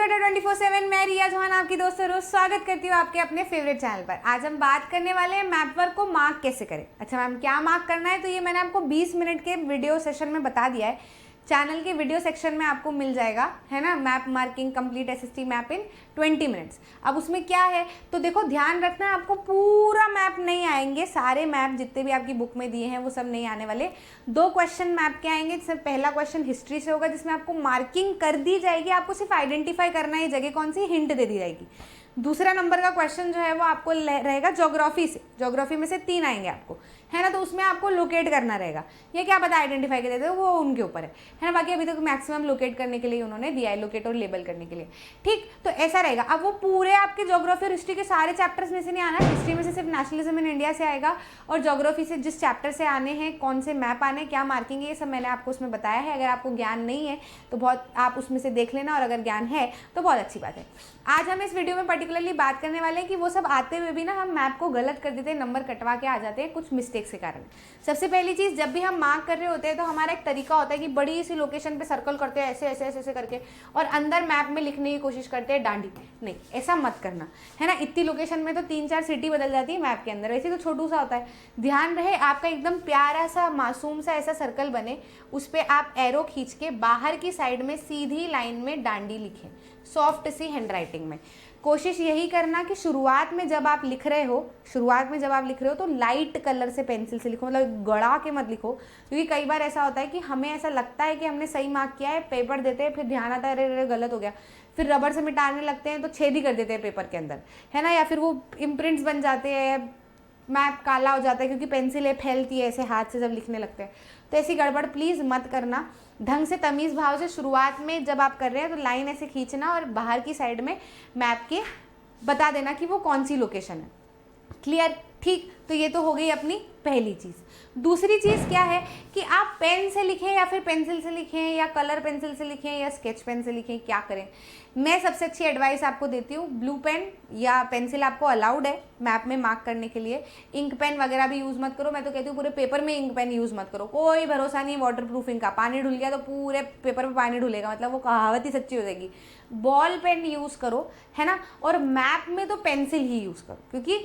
To 24/7। मैं रिया चौहान आपकी दोस्त रोज स्वागत करती हूँ आपके अपने फेवरेट चैनल पर। आज हम बात करने वाले हैं मैप वर्क को मार्क कैसे करें। अच्छा मैम, क्या मार्क करना है? तो ये मैंने आपको 20 मिनट के वीडियो सेशन में बता दिया है। चैनल के वीडियो सेक्शन में आपको मिल जाएगा, है ना, map marking complete SST map in 20 minutes. अब उसमें क्या है तो देखो, ध्यान रखना, आपको पूरा मैप नहीं आएंगे, सारे मैप जितने भी आपकी बुक में दिए हैं वो सब नहीं आने वाले। 2 क्वेश्चन मैप के आएंगे। जैसे पहला क्वेश्चन हिस्ट्री से होगा, जिसमें आपको मार्किंग कर दी जाएगी, आपको सिर्फ आइडेंटिफाई करना है जगह कौन सी, हिंट दे दी जाएगी। दूसरा नंबर का क्वेश्चन जो है वो आपको रहेगा ज्योग्राफी से। ज्योग्राफी में से 3 आएंगे आपको, है ना, तो उसमें आपको लोकेट करना रहेगा। ये क्या पता आइडेंटिफाई कर देते हो, वो उनके ऊपर है ना। बाकी अभी तक मैक्सिमम लोकेट करने के लिए उन्होंने दिया है, लोकेट और लेबल करने के लिए। ठीक, तो ऐसा रहेगा। अब वो पूरे आपके ज्योग्राफी और हिस्ट्री के सारे चैप्टर्स में से नहीं आना। हिस्ट्री में से सिर्फ नेशनलिज्म इन इंडिया से आएगा, और ज्योग्राफी से जिस चैप्टर से आने हैं, कौन से मैप आने, क्या मार्किंग है, ये सब मैंने आपको उसमें बताया है। अगर आपको ज्ञान नहीं है तो बहुत आप उसमें से देख लेना, और अगर ज्ञान है तो बहुत अच्छी बात है। आज हम इस वीडियो में पर्टिकुलरली बात करने वाले हैं कि वो सब आते हुए भी ना हम मैप को गलत कर देते हैं, नंबर कटवा के आ जाते हैं कुछ मिस्टेक्स के कारण। सबसे पहली चीज़, जब भी हम मार्क कर रहे होते हैं तो हमारा एक तरीका होता है कि बड़ी सी लोकेशन पे सर्कल करते हैं, ऐसे ऐसे ऐसे ऐसे करके, और अंदर मैप में लिखने की कोशिश करते हैं डांडी। नहीं, ऐसा मत करना, है ना। इतनी लोकेशन में तो 3-4 सिटी बदल जाती है मैप के अंदर, वैसे तो छोटू सा होता है। ध्यान रहे आपका एकदम प्यारा सा मासूम सा ऐसा सर्कल बने, उस पर आप एरो खींच के बाहर की साइड में सीधी लाइन में डांडी लिखें, सॉफ्ट सी हैंडराइटिंग में। कोशिश यही करना कि शुरुआत में जब आप लिख रहे हो तो लाइट कलर से पेंसिल से लिखो, मतलब गड़ा के मत लिखो। क्योंकि कई बार ऐसा होता है कि हमें ऐसा लगता है कि हमने सही मार्क किया है, पेपर देते हैं, फिर ध्यान आता है अरे अरे गलत हो गया, फिर रबर से मिटाने लगते हैं तो छेद ही कर देते हैं पेपर के अंदर, है ना। या फिर वो इम्प्रिंट्स बन जाते हैं, मैप काला हो जाता है, क्योंकि पेंसिलें फैलती है ऐसे हाथ से जब लिखने लगते हैं। तो ऐसी गड़बड़ प्लीज़ मत करना। ढंग से तमीज़ भाव से शुरुआत में जब आप कर रहे हैं तो लाइन ऐसे खींचना, और बाहर की साइड में मैप के बता देना कि वो कौन सी लोकेशन है। क्लियर? ठीक, तो ये तो हो गई अपनी पहली चीज़। दूसरी चीज़ क्या है कि आप पेन से लिखें या फिर पेंसिल से लिखें या कलर पेंसिल से लिखें या स्केच पेन से लिखें, क्या करें? मैं सबसे अच्छी एडवाइस आपको देती हूँ, ब्लू पेन या पेंसिल आपको अलाउड है मैप में मार्क करने के लिए। इंक पेन वगैरह भी यूज़ मत करो। मैं तो कहती हूँ पूरे पेपर में इंक पेन यूज़ मत करो, कोई भरोसा नहीं वाटर प्रूफ इंक का। पानी ढुल गया तो पूरे पेपर में पानी ढुलेगा, मतलब वो कहावत ही सच्ची हो जाएगी। बॉल पेन यूज़ करो, है ना। और मैप में तो पेंसिल ही यूज़ करो, क्योंकि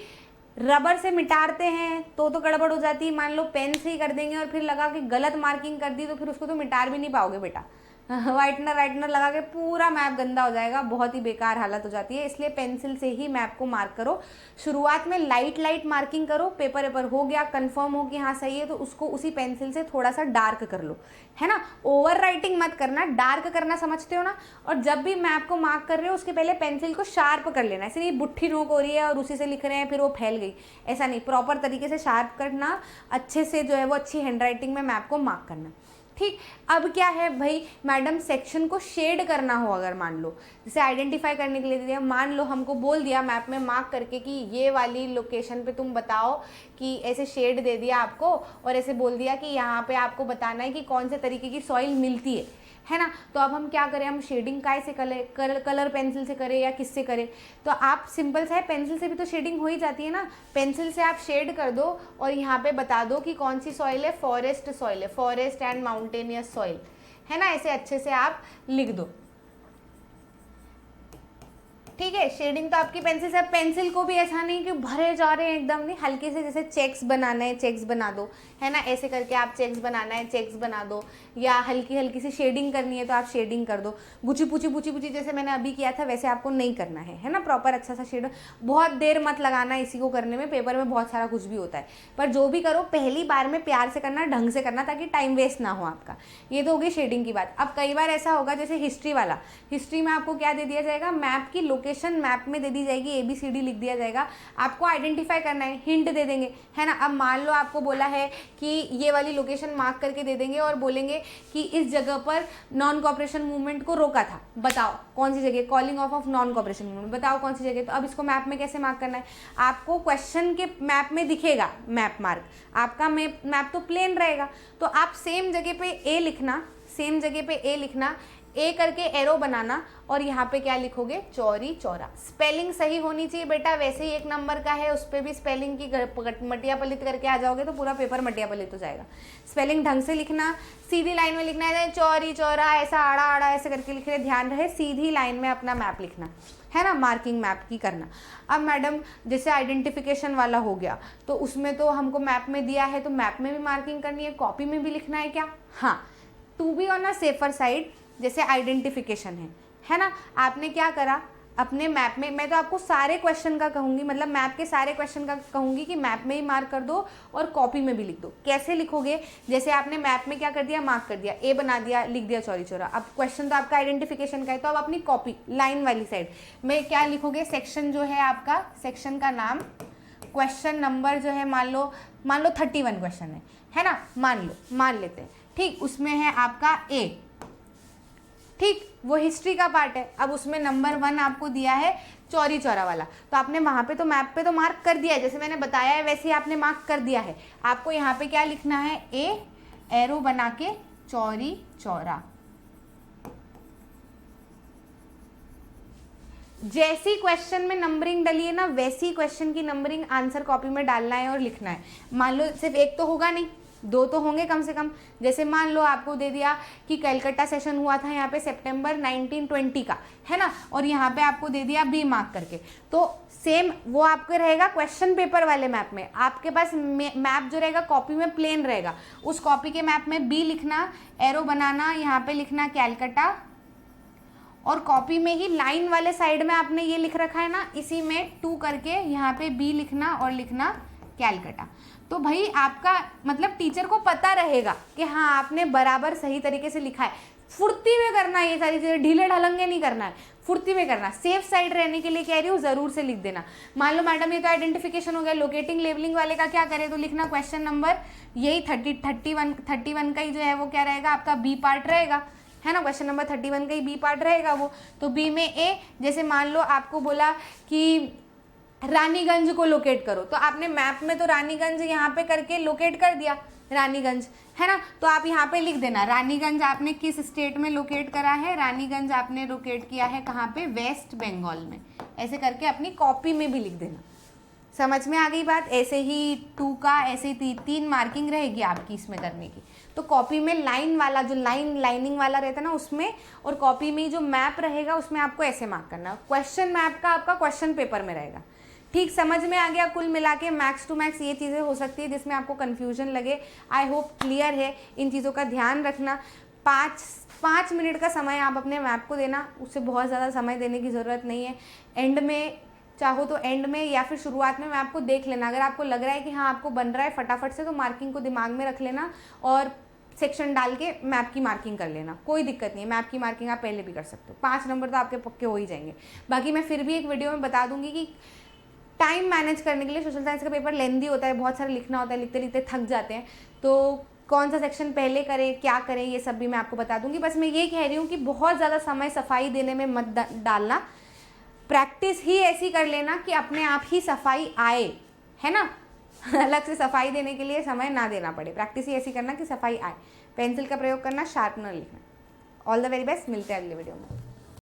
रबर से मिटाते हैं तो गड़बड़ हो जाती है। मान लो पेन से ही कर देंगे और फिर लगा कि गलत मार्किंग कर दी, तो फिर उसको तो मिटा भी नहीं पाओगे बेटा। वाइटनर लगा के पूरा मैप गंदा हो जाएगा, बहुत ही बेकार हालत हो जाती है। इसलिए पेंसिल से ही मैप को मार्क करो। शुरुआत में लाइट मार्किंग करो, पेपर हो गया, कंफर्म हो कि हाँ सही है, तो उसको उसी पेंसिल से थोड़ा सा डार्क कर लो, है ना। ओवर राइटिंग मत करना, डार्क करना समझते हो ना। और जब भी मैप को मार्क कर रहे हो उसके पहले पेंसिल को शार्प कर लेना। ऐसे नहीं बुट्ठी नोक हो रही है और उसी से लिख रहे हैं फिर वो फैल गई, ऐसा नहीं। प्रॉपर तरीके से शार्प करना, अच्छे से जो है वो अच्छी हैंडराइटिंग में मैप को मार्क करना। ठीक, अब क्या है भाई, मैडम सेक्शन को शेड करना हो, अगर मान लो जैसे आइडेंटिफाई करने के लिए दिया, मान लो हमको बोल दिया मैप में मार्क करके कि ये वाली लोकेशन पे तुम बताओ, कि ऐसे शेड दे दिया आपको, और ऐसे बोल दिया कि यहाँ पे आपको बताना है कि कौन से तरीके की सॉइल मिलती है ना। तो अब हम क्या करें, हम शेडिंग काय से कलर पेंसिल से करें या किससे करें? तो आप सिंपल सा है, पेंसिल से भी तो शेडिंग हो ही जाती है ना। पेंसिल से आप शेड कर दो और यहाँ पे बता दो कि कौन सी सॉइल है, फॉरेस्ट सॉइल है, फॉरेस्ट एंड माउंटेनियस सॉइल, है ना। ऐसे अच्छे से आप लिख दो, ठीक है। शेडिंग तो आपकी पेंसिल से। पेंसिल को भी ऐसा नहीं कि भरे जा रहे हैं एकदम, नहीं, हल्के से जैसे चेक्स बनाना है चेक्स बना दो, है ना। ऐसे करके आप चेक्स बनाना है चेक्स बना दो, या हल्की हल्की सी शेडिंग करनी है तो आप शेडिंग कर दो। गुची पूची जैसे मैंने अभी किया था वैसे आपको नहीं करना है ना। प्रॉपर अच्छा सा शेड, बहुत देर मत लगाना इसी को करने में, पेपर में बहुत सारा कुछ भी होता है। पर जो भी करो पहली बार में प्यार से करना, ढंग से करना, ताकि टाइम वेस्ट ना हो आपका। ये तो हो गई शेडिंग की बात। अब कई बार ऐसा होगा जैसे हिस्ट्री वाला, हिस्ट्री में आपको क्या दे दिया जाएगा, मैप की लोकेशन मैप में दे दी जाएगी, ABCD लिख दिया जाएगा, आपको आइडेंटिफाई करना है, हिंट दे देंगे, है ना। अब मान लो आपको बोला है कि ये वाली लोकेशन मार्क करके दे देंगे और बोलेंगे कि इस जगह पर नॉन कॉपरेशन मूवमेंट को रोका था, बताओ कौन सी जगह, calling of non cooperation movement, बताओ कौन सी जगह। तो अब इसको मैप में कैसे मार्क करना है, आपको क्वेश्चन के मैप में दिखेगा मैप मार्क, आपका मैप तो प्लेन रहेगा, तो आप सेम जगह पे ए लिखना, ए करके एरो बनाना और यहाँ पे क्या लिखोगे, चौरी चौरा। स्पेलिंग सही होनी चाहिए बेटा, वैसे ही 1 नंबर का है, उस पर भी स्पेलिंग की मटिया पलित करके आ जाओगे तो पूरा पेपर मटिया पलित हो जाएगा। स्पेलिंग ढंग से लिखना, सीधी लाइन में लिखना है, चौरी चौरा ऐसा आड़ा आड़ा ऐसे करके लिख रहे, ध्यान रहे सीधी लाइन में अपना मैप लिखना है ना, मार्किंग मैप की करना। अब मैडम जैसे आइडेंटिफिकेशन वाला हो गया तो उसमें तो हमको मैप में दिया है तो मैप में भी मार्किंग करनी है, कॉपी में भी लिखना है क्या? हाँ, to be on a safer side जैसे आइडेंटिफिकेशन है ना, आपने क्या करा अपने मैप में, मैं तो आपको सारे क्वेश्चन का कहूँगी, मतलब मैप के सारे क्वेश्चन का कहूँगी कि मैप में ही मार्क कर दो और कॉपी में भी लिख दो। कैसे लिखोगे, जैसे आपने मैप में क्या कर दिया, मार्क कर दिया, ए बना दिया, लिख दिया चौरी चौरा। अब क्वेश्चन तो आपका आइडेंटिफिकेशन का है, तो अब अपनी कॉपी लाइन वाली साइड में क्या लिखोगे, सेक्शन जो है आपका, सेक्शन का नाम, क्वेश्चन नंबर जो है मान लो 31 क्वेश्चन है ना, मान लेते हैं, ठीक, उसमें है आपका ए, ठीक, वो हिस्ट्री का पार्ट है। अब उसमें नंबर 1 आपको दिया है चौरी चौरा वाला, तो आपने वहां पे तो मैप पे तो मार्क कर दिया है, जैसे मैंने बताया है वैसे ही आपने मार्क कर दिया है। आपको यहाँ पे क्या लिखना है, ए एरो बना के चौरी चौरा। जैसी क्वेश्चन में नंबरिंग डली है ना, वैसी क्वेश्चन की नंबरिंग आंसर कॉपी में डालना है और लिखना है। मान लो सिर्फ एक तो होगा नहीं, 2 तो होंगे कम से कम। जैसे मान लो आपको दे दिया कि कलकत्ता सेशन हुआ था यहाँ पे सितंबर 1920 का, है ना, और यहाँ पे आपको दे दिया बी मार्क करके, तो सेम वो आपके रहेगा क्वेश्चन पेपर वाले मैप में। आपके पास मैप जो रहेगा कॉपी में प्लेन रहेगा, उस कॉपी के मैप में बी लिखना, एरो बनाना, यहाँ पे लिखना कैलकाटा, और कॉपी में ही लाइन वाले साइड में आपने ये लिख रखा है ना, इसी में 2 करके यहाँ पे बी लिखना और लिखना कैलकाटा। तो भाई आपका मतलब टीचर को पता रहेगा कि हाँ आपने बराबर सही तरीके से लिखा है। फुर्ती में करना है ये सारी चीज़ें, ढीले ढलंगे नहीं करना है, फुर्ती में करना। सेफ साइड रहने के लिए कह रही हूँ, ज़रूर से लिख देना। मान लो मैडम ये तो आइडेंटिफिकेशन हो गया, लोकेटिंग लेबलिंग वाले का क्या करें, तो लिखना क्वेश्चन नंबर यही 31 का ही जो है वो क्या रहेगा आपका बी पार्ट रहेगा, है ना, क्वेश्चन नंबर 31 का ही बी पार्ट रहेगा वो। तो बी में ए, जैसे मान लो आपको बोला कि रानीगंज को लोकेट करो, तो आपने मैप में तो रानीगंज यहाँ पे करके लोकेट कर दिया रानीगंज, है ना, तो आप यहाँ पे लिख देना रानीगंज आपने किस स्टेट में लोकेट करा है, रानीगंज आपने लोकेट किया है कहाँ पे, वेस्ट बंगाल में, ऐसे करके अपनी कॉपी में भी लिख देना। समझ में आ गई बात। ऐसे ही 2 का ऐसे ही 3 मार्किंग रहेगी आपकी इसमें करने की। तो कॉपी में लाइन वाला जो लाइनिंग वाला रहता है ना उसमें, और कॉपी में जो मैप रहेगा उसमें आपको ऐसे मार्क करना। क्वेश्चन मैप का आपका क्वेश्चन पेपर में रहेगा। ठीक, समझ में आ गया। कुल मिला के मैक्स टू मैक्स ये चीज़ें हो सकती है जिसमें आपको कन्फ्यूजन लगे। आई होप क्लियर है। इन चीज़ों का ध्यान रखना। 5 मिनट का समय आप अपने मैप को देना, उससे बहुत ज़्यादा समय देने की ज़रूरत नहीं है। एंड में चाहो तो एंड में या फिर शुरुआत में मैप को देख लेना। अगर आपको लग रहा है कि हाँ आपको बन रहा है फटाफट से, तो मार्किंग को दिमाग में रख लेना और सेक्शन डाल के मैप की मार्किंग कर लेना, कोई दिक्कत नहीं है। मैप की मार्किंग आप पहले भी कर सकते हो। 5 नंबर तो आपके पक्के हो ही जाएंगे। बाकी मैं फिर भी एक वीडियो में बता दूंगी कि टाइम मैनेज करने के लिए, सोशल साइंस का पेपर लेंदी होता है, बहुत सारा लिखना होता है, लिखते लिखते थक जाते हैं, तो कौन सा सेक्शन पहले करें, क्या करें, ये सब भी मैं आपको बता दूंगी। बस मैं ये कह रही हूँ कि बहुत ज़्यादा समय सफाई देने में मत डालना। प्रैक्टिस ही ऐसी कर लेना कि अपने आप ही सफाई आए, है ना। अलग से सफाई देने के लिए समय ना देना पड़े। प्रैक्टिस ही ऐसी करना कि सफाई आए। पेंसिल का प्रयोग करना, शार्पनर लिखना। All the very best. मिलते हैं अगले वीडियो में।